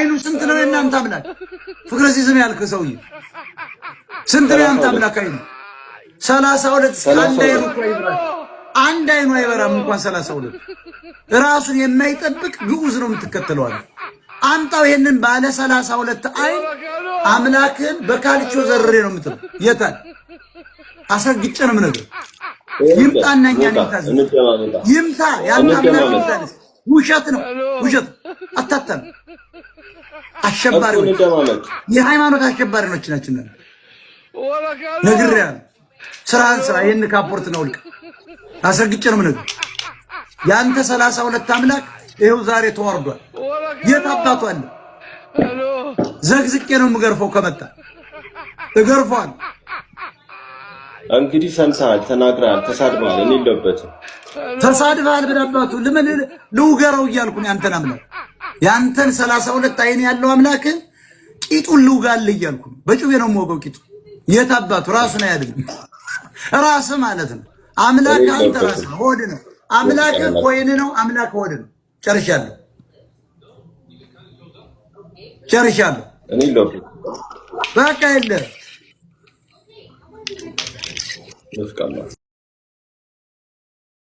አይኑ ስንት ነው የእናንተ አምላክ? ፍቅረ ሲዝም ያልክ ሰውዬ ስንት ነው የአንተ አምላክ አይኑ? 32 አንድ አይኑ እኮ ይበራል። አንድ አይኑ አይበራም እንኳን 32 ራሱን የማይጠብቅ ግዑዝ ነው የምትከተለው አለ። አምጣው ይሄንን ባለ 32 አይን አምላክን በካልቾ ዘርሬ ነው የምትለው። የታል አሰግጬ ነው የምነግርህ። ይምጣና እኛን ይታዘዝ ይምጣ። ያን አምላክ ይታዘዝ። ውሸት ነው ውሸት። አታተም አሸባሪዎች የሃይማኖት አሸባሪዎች ናቸው። ነግሬሃለሁ። ስራህን ስራ። ይሄን ካፖርት ነው ልቅ አሰግጬ ነው የምነግርህ። ያንተ 32 አምላክ ይሄው ዛሬ ተዋርዷል። የት አባቱ አለ? ዘግዝቄ ነው የምገርፈው። ከመጣ እገርፈዋል። እንግዲህ ሰምተሃል፣ ተናግረሃል፣ ተሳድበሃል። እኔ የለሁበትም። ተሳድበሃል። በዳባቱ ለምን ልውገረው እያልኩ ነው። ያንተን አምላክ ያንተን 32 አይን ያለው አምላክ ቂጡን ልውጋል እያልኩ ነው። በጩቤ ነው የምወገው ቂጡ። የት አባቱ ራሱን አያድንም። ራስ ማለት ነው አምላክ። አንተ ራስ ነው ሆድ ነው አምላክ። ኮይን ነው አምላክ ሆድ ነው። ጨርሻለሁ። እኔ የለሁበትም። በቃ የለ